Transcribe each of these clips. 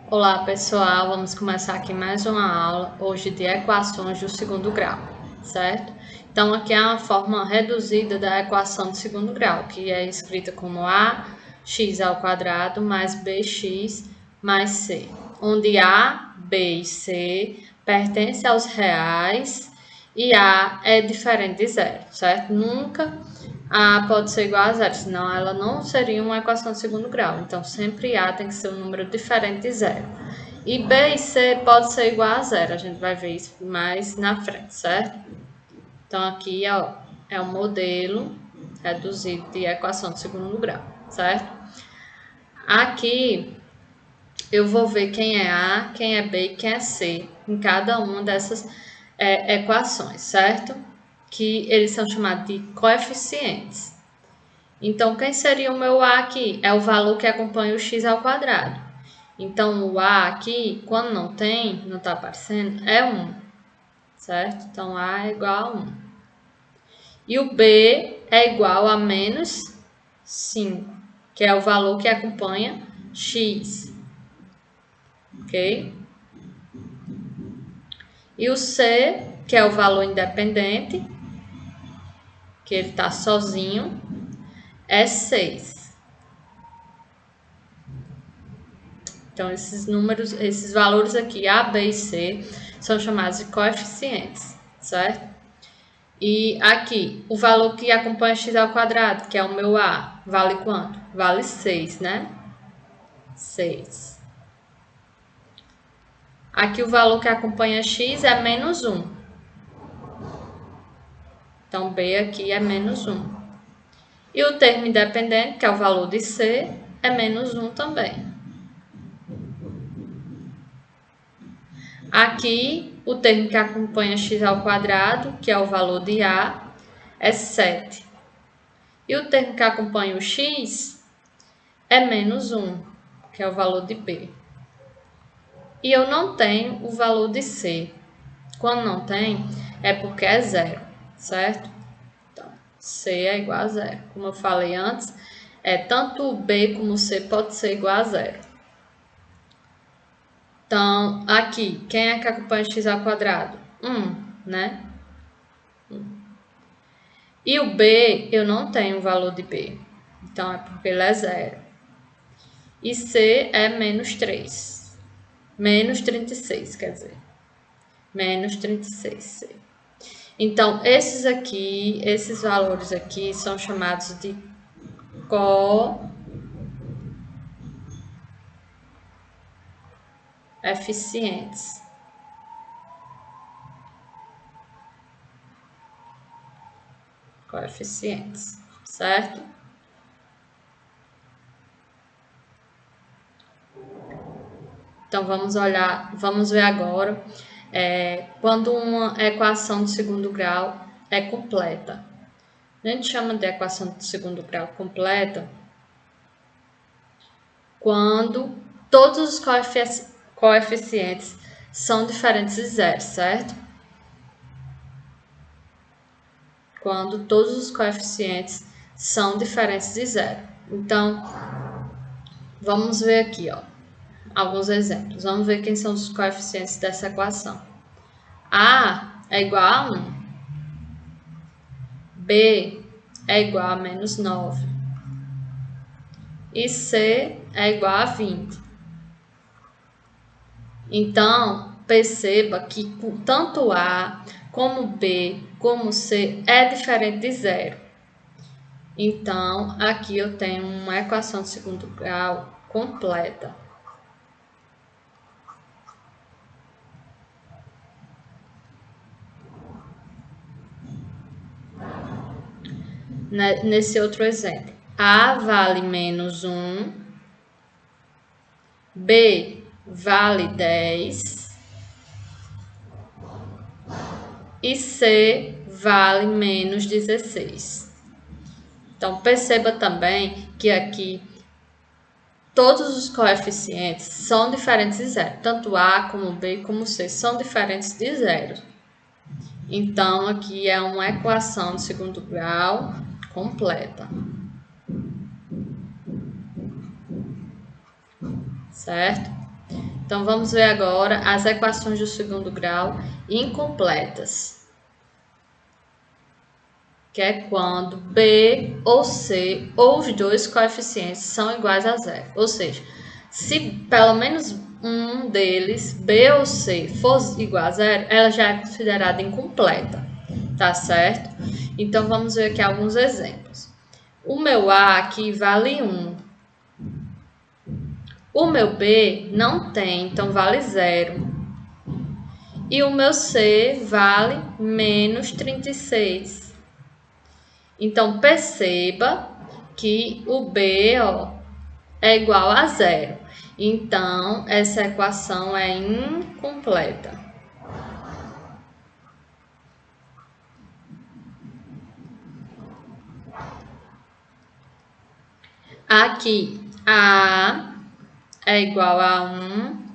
Olá pessoal, vamos começar aqui mais uma aula, hoje de equações do segundo grau, certo? Então aqui é uma forma reduzida da equação do segundo grau, que é escrita como ax² mais bx mais c, onde a, b e c pertencem aos reais e a é diferente de zero, certo? Nunca a pode ser igual a zero, senão ela não seria uma equação de segundo grau. Então, sempre A tem que ser um número diferente de zero. E B e C pode ser igual a zero. A gente vai ver isso mais na frente, certo? Então, aqui ó, é o modelo reduzido de equação de segundo grau, certo? Aqui eu vou ver quem é A, quem é B e quem é C em cada uma dessas equações, certo? Que eles são chamados de coeficientes. Então, quem seria o meu A aqui? É o valor que acompanha o x². Então, o A aqui, quando não tem, não está aparecendo, é 1, certo? Então, A é igual a 1. E o B é igual a menos 5, que é o valor que acompanha x, ok? E o C, que é o valor independente, que ele está sozinho, é 6. Então, esses valores aqui, A, B e C, são chamados de coeficientes, certo? E aqui, o valor que acompanha x², que é o meu A, vale quanto? Vale 6, né? 6. Aqui o valor que acompanha x é menos 1. Então, B aqui é menos 1. E o termo independente, que é o valor de C, é menos 1 também. Aqui, o termo que acompanha x², que é o valor de A, é 7. E o termo que acompanha o x é menos 1, que é o valor de B. E eu não tenho o valor de C. Quando não tem, é porque é zero, certo? Então, C é igual a zero. Como eu falei antes, tanto B como C pode ser igual a zero. Então, aqui, quem é que acompanha x²? 1, né? 1. E o B, eu não tenho o valor de B. Então, é porque ele é zero. E C é menos 3. Menos 36, quer dizer. Menos 36C. Então, esses valores aqui são chamados de coeficientes. Coeficientes, certo? Então, vamos ver agora quando uma equação de segundo grau é completa. A gente chama de equação de segundo grau completa quando todos os coeficientes são diferentes de zero, certo? Quando todos os coeficientes são diferentes de zero. Então, vamos ver aqui, ó, alguns exemplos. Vamos ver quem são os coeficientes dessa equação. A é igual a 1. B é igual a menos 9. E C é igual a 20. Então, perceba que tanto A como B como C é diferente de zero. Então, aqui eu tenho uma equação de segundo grau completa. Nesse outro exemplo, A vale menos 1, B vale 10 e C vale menos 16. Então, perceba também que aqui todos os coeficientes são diferentes de zero. Tanto A como B como C são diferentes de zero. Então, aqui é uma equação de segundo grau completa. Certo? Então, vamos ver agora as equações do segundo grau incompletas, que é quando B ou C ou os dois coeficientes são iguais a zero. Ou seja, se pelo menos um deles, B ou C, for igual a zero, ela já é considerada incompleta, tá certo? Então, vamos ver aqui alguns exemplos. O meu A aqui vale 1. O meu B não tem, então vale 0. E o meu C vale menos 36. Então, perceba que o B, ó, é igual a 0. Então, essa equação é incompleta. Aqui, A é igual a 1,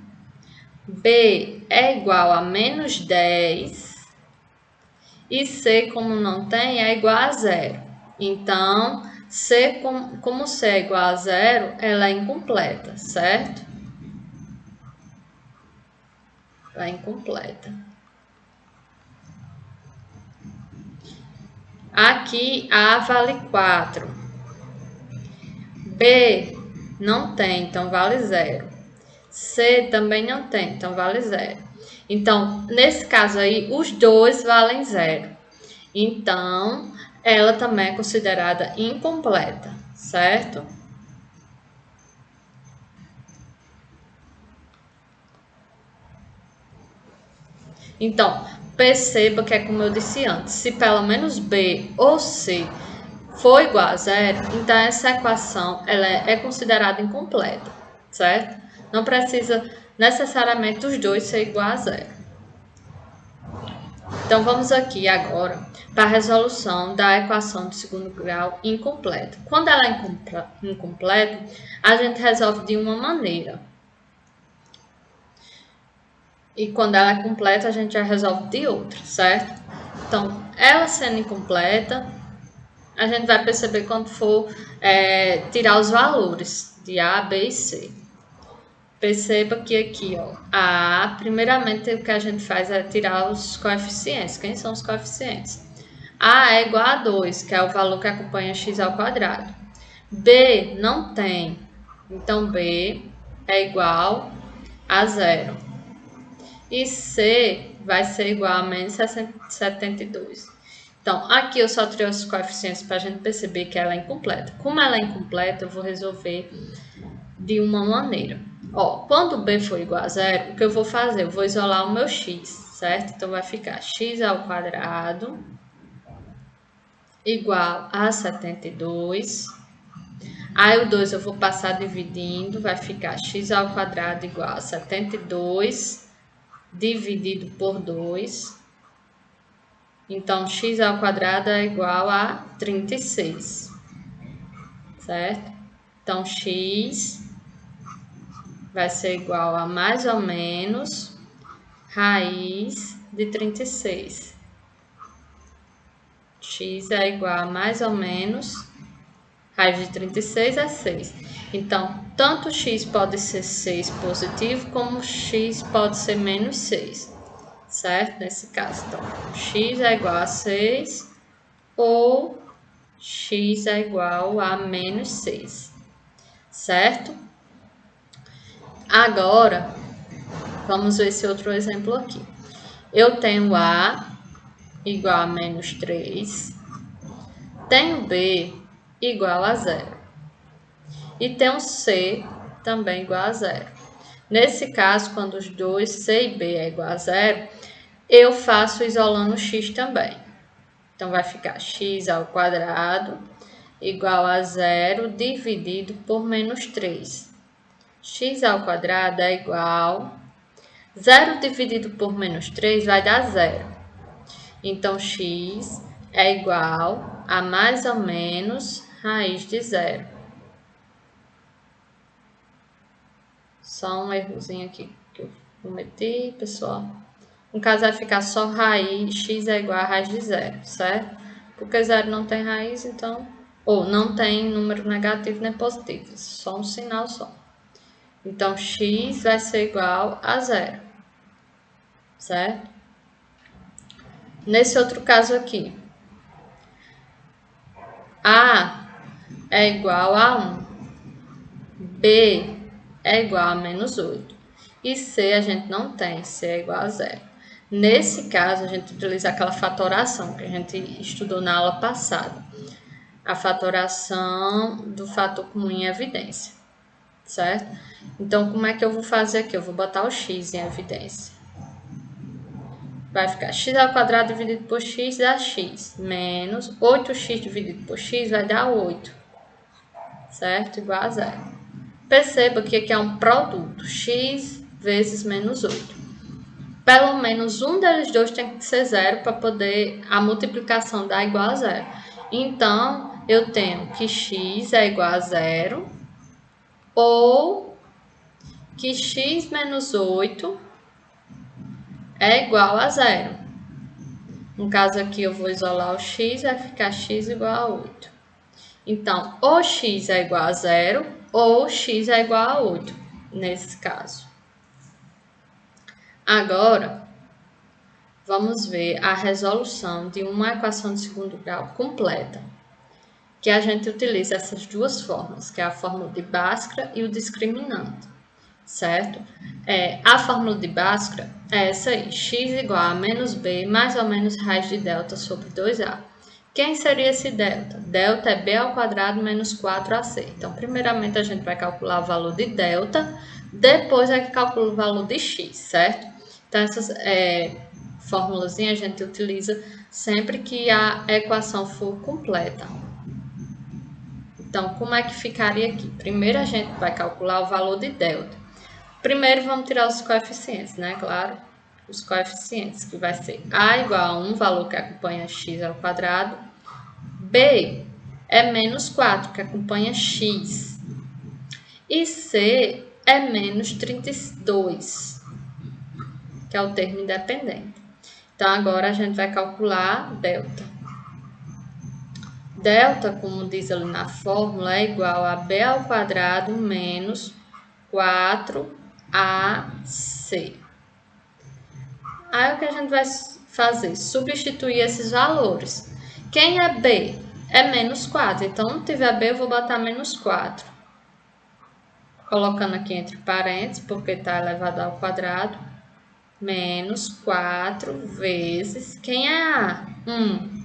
B é igual a menos 10 e C, como não tem, é igual a 0. Então, C, como C é igual a 0, ela é incompleta, certo? Ela é incompleta. Aqui, A vale 4. B não tem, então vale 0. C também não tem, então vale 0. Então, nesse caso aí, os dois valem 0. Então, ela também é considerada incompleta, certo? Então, perceba que é como eu disse antes, se pelo menos B ou C for igual a 0, então essa equação ela é considerada incompleta, certo? Não precisa necessariamente os dois ser igual a 0. Então, vamos aqui agora para a resolução da equação do segundo grau incompleta. Quando ela é incompleta, a gente resolve de uma maneira. E quando ela é completa, a gente já resolve de outra, certo? Então, ela sendo incompleta, a gente vai perceber quando for tirar os valores de A, B e C. Perceba que aqui, ó, A, primeiramente o que a gente faz é tirar os coeficientes. Quem são os coeficientes? A é igual a 2, que é o valor que acompanha x ao quadrado. B não tem, então B é igual a 0. E C vai ser igual a menos 72. Então, aqui eu só trouxe os coeficientes para a gente perceber que ela é incompleta. Como ela é incompleta, eu vou resolver de uma maneira. Ó, quando B for igual a 0, o que eu vou fazer? Eu vou isolar o meu x, certo? Então, vai ficar x ao quadrado igual a 72. Aí, o 2 eu vou passar dividindo, vai ficar x ao quadrado igual a 72 dividido por 2. Então, x ao quadrado é igual a 36, certo? Então, x vai ser igual a mais ou menos raiz de 36. X é igual a mais ou menos raiz de 36 é 6. Então, tanto x pode ser 6 positivo, como x pode ser menos 6. Certo? Nesse caso, então, x é igual a 6 ou x é igual a menos 6, certo? Agora, vamos ver esse outro exemplo aqui. Eu tenho A igual a menos 3, tenho B igual a 0 e tenho C também igual a 0. Nesse caso, quando os dois C e B é igual a 0, eu faço isolando x também. Então, vai ficar x ao quadrado igual a 0 dividido por menos 3. X ao quadrado é igual... 0 dividido por menos 3 vai dar 0. Então, x é igual a mais ou menos raiz de 0. Só um errozinho aqui que eu cometi, pessoal. No caso, vai ficar só raiz, x é igual a raiz de 0, certo? Porque 0 não tem raiz, então... Ou não tem número negativo nem positivo, só um sinal só. Então, x vai ser igual a 0, certo? Nesse outro caso aqui, A é igual a 1, B é igual a menos 8 e C a gente não tem, C é igual a 0. Nesse caso, a gente utiliza aquela fatoração que a gente estudou na aula passada. A fatoração do fator comum em evidência, certo? Então, como é que eu vou fazer aqui? Eu vou botar o x em evidência. Vai ficar x ao quadrado dividido por x dá x, menos 8x dividido por x vai dar 8, certo? Igual a 0. Perceba que aqui é um produto, x vezes menos 8. Pelo menos um deles dois tem que ser 0 para poder a multiplicação dar igual a 0. Então, eu tenho que x é igual a 0 ou que x menos 8 é igual a 0. No caso aqui, eu vou isolar o x, vai ficar x igual a 8. Então, ou x é igual a 0 ou x é igual a 8, nesse caso. Agora, vamos ver a resolução de uma equação de segundo grau completa, que a gente utiliza essas duas formas, que é a fórmula de Bhaskara e o discriminante, certo? A fórmula de Bhaskara é essa aí, x igual a menos b mais ou menos raiz de delta sobre 2a. Quem seria esse delta? Delta é b ao quadrado menos 4ac. Então, primeiramente, a gente vai calcular o valor de delta, depois é que calcula o valor de x, certo? Então, essas formulazinhas a gente utiliza sempre que a equação for completa. Então, como é que ficaria aqui? Primeiro, a gente vai calcular o valor de delta. Primeiro, vamos tirar os coeficientes, né? Claro, os coeficientes, que vai ser a igual a 1, valor que acompanha x ao quadrado. B é menos 4, que acompanha x. E C é menos 32, que é o termo independente. Então, agora a gente vai calcular delta. Delta, como diz ali na fórmula, é igual a b ao quadrado menos 4ac. Aí o que a gente vai fazer? Substituir esses valores. Quem é b? É menos 4. Então, não tiver b, eu vou botar menos 4. Colocando aqui entre parênteses, porque está elevado ao quadrado. Menos 4 vezes. Quem é A? 1.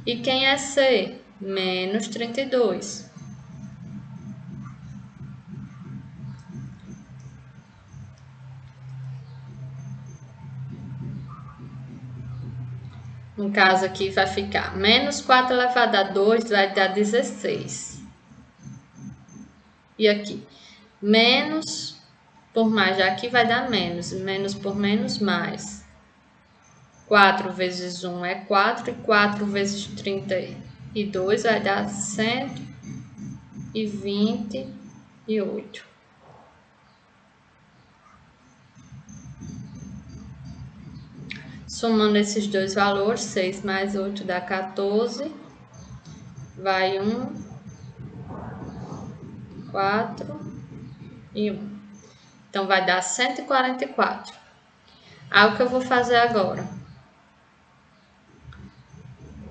E quem é C? Menos 32. No caso aqui vai ficar menos 4 elevado a 2 vai dar 16. E aqui, menos por mais, já aqui vai dar menos. Menos por menos, mais. 4 vezes 1 é 4 e 4 vezes 32 vai dar 128. Somando esses dois valores, 6 mais 8 dá 14. Vai 1, 4 e 1. Então, vai dar 144. Aí, o que eu vou fazer agora?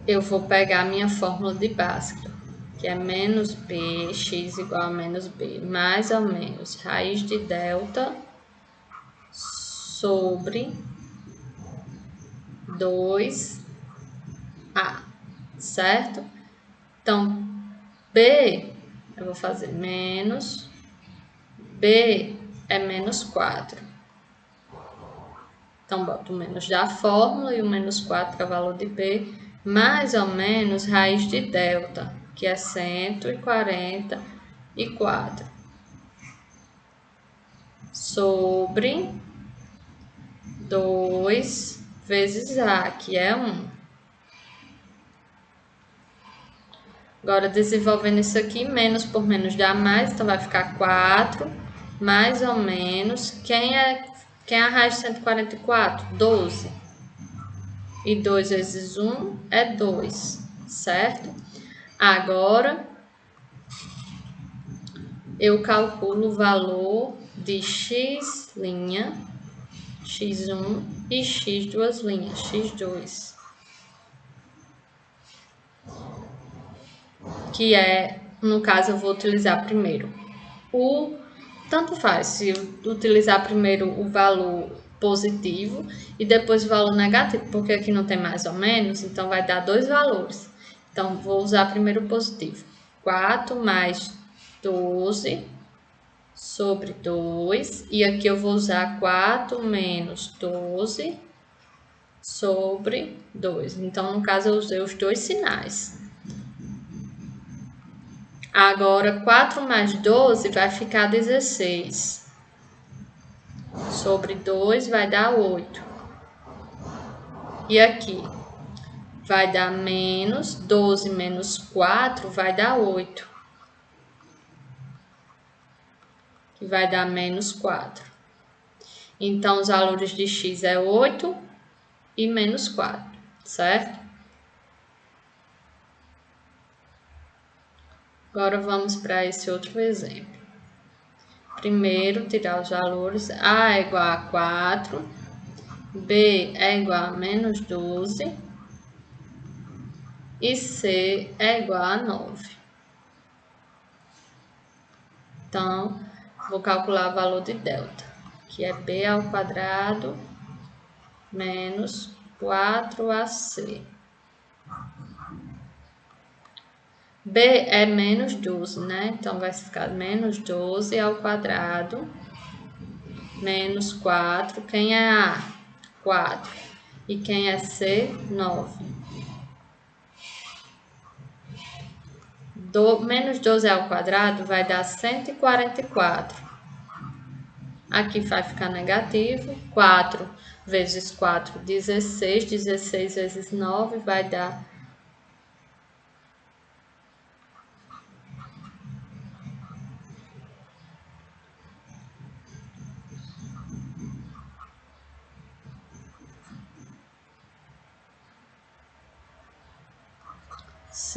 Eu vou pegar a minha fórmula de Bhaskara, que é menos b, x igual a menos b, mais ou menos raiz de delta sobre 2a, certo? Então, b, eu vou fazer menos, b é menos 4. Então, boto o menos da fórmula e o menos 4, que é o valor de b, mais ou menos raiz de delta, que é 144, sobre 2 vezes a, que é 1. Agora, desenvolvendo isso aqui, menos por menos dá mais, então vai ficar 4, mais ou menos. Quem é a raiz de 144? 12. E 2 vezes 1 é 2, certo? Agora, eu calculo o valor de x', x1 e x duas linhas, x2. Que é, no caso, eu vou utilizar primeiro tanto faz se eu utilizar primeiro o valor positivo e depois o valor negativo, porque aqui não tem mais ou menos, então vai dar dois valores. Então, vou usar primeiro o positivo. 4 mais 12 sobre 2, e aqui eu vou usar 4 menos 12 sobre 2. Então, no caso, eu usei os dois sinais. Agora, 4 mais 12 vai ficar 16. Sobre 2 vai dar 8. E aqui vai dar menos 12 menos 4 vai dar 8. Que vai dar menos 4. Então, os valores de x é 8 e menos 4, certo? Agora vamos para esse outro exemplo. Primeiro, tirar os valores. A é igual a 4, B é igual a menos 12 e C é igual a 9. Então, vou calcular o valor de delta, que é B ao quadrado menos 4AC. B é menos 12, né? Então, vai ficar menos 12 ao quadrado menos 4. Quem é A? 4. E quem é C? 9. Menos 12 ao quadrado vai dar 144. Aqui vai ficar negativo. 4 vezes 4, 16. 16 vezes 9 vai dar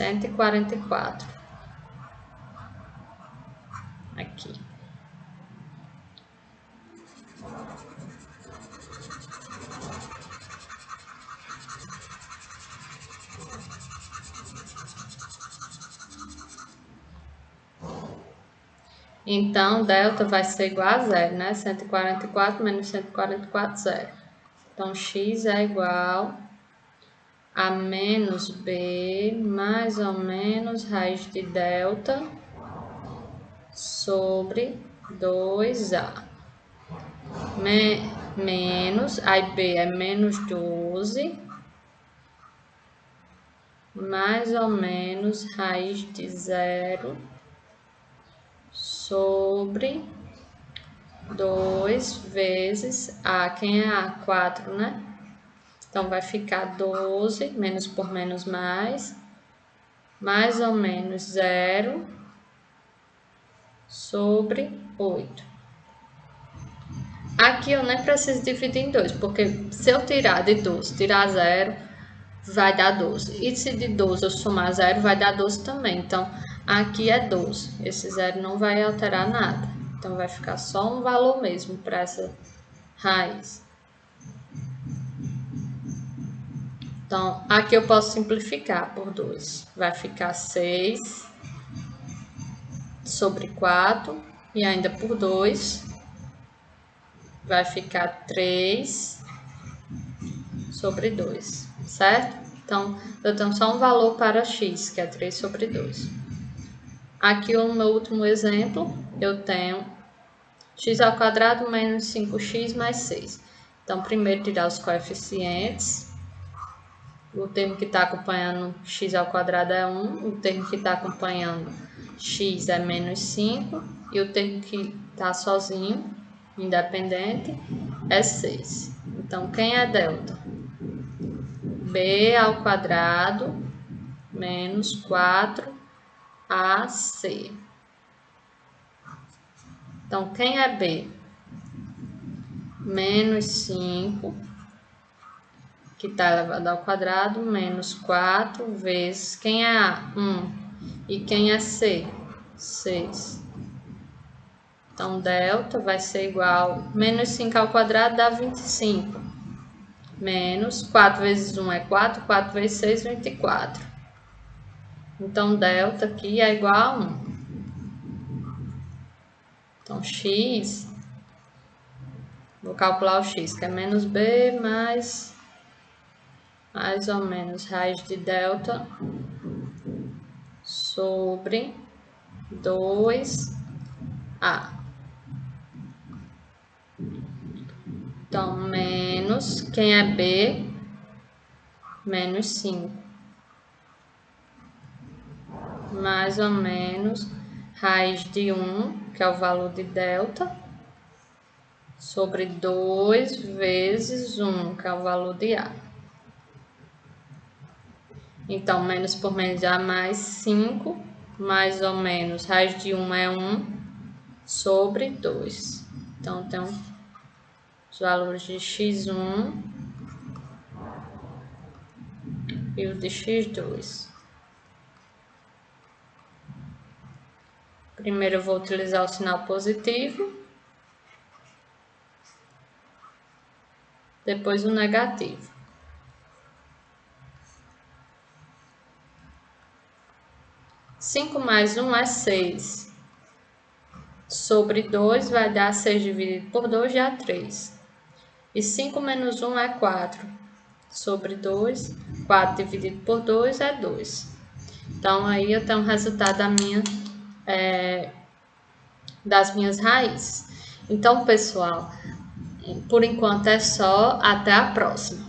144. Aqui. Então, delta vai ser igual a zero, né? 144 menos 144, zero. Então, x é igual a menos b mais ou menos raiz de delta sobre 2a. Menos, aí b é menos 12, mais ou menos raiz de zero sobre 2 vezes A. Quem é A? 4, né? Então, vai ficar 12, menos por menos mais ou menos zero sobre 8. Aqui eu nem preciso dividir em 2, porque se eu tirar de 12, tirar 0, vai dar 12. E se de 12 eu somar 0, vai dar 12 também. Então, aqui é 12. Esse 0 não vai alterar nada. Então, vai ficar só um valor mesmo para essa raiz. Então, aqui eu posso simplificar por 2. Vai ficar 6 sobre 4 e ainda por 2 vai ficar 3 sobre 2, certo? Então, eu tenho só um valor para x, que é 3 sobre 2. Aqui no meu último exemplo, eu tenho x ao quadrado menos 5x mais 6. Então, primeiro tirar os coeficientes. O termo que está acompanhando x ao quadrado é 1, o termo que está acompanhando x é menos 5, e o termo que está sozinho, independente, é 6. Então, quem é delta? B ao quadrado menos 4AC. Então, quem é B? Menos 5, que está elevado ao quadrado, menos 4 vezes, quem é A? 1. E quem é C? 6. Então, delta vai ser igual, menos 5 ao quadrado dá 25. Menos 4 vezes 1 é 4, 4 vezes 6, 24. Então, delta aqui é igual a 1. Então, x, vou calcular o x, que é menos b mais ou menos raiz de delta sobre 2a. Então, menos, quem é b? Menos 5. Mais ou menos raiz de 1, que é o valor de delta, sobre 2 vezes 1, que é o valor de a. Então, menos por menos dá mais 5, mais ou menos raiz de 1 é 1, sobre 2. Então, tem os valores de x1 e o de x2. Primeiro eu vou utilizar o sinal positivo, depois o negativo. 5 mais 1 é 6. Sobre 2 vai dar 6 dividido por 2 dá 3. E 5 menos 1 é 4. Sobre 2, 4 dividido por 2 é 2. Então, aí eu tenho o resultado das minhas raízes. Então, pessoal, por enquanto é só. Até a próxima.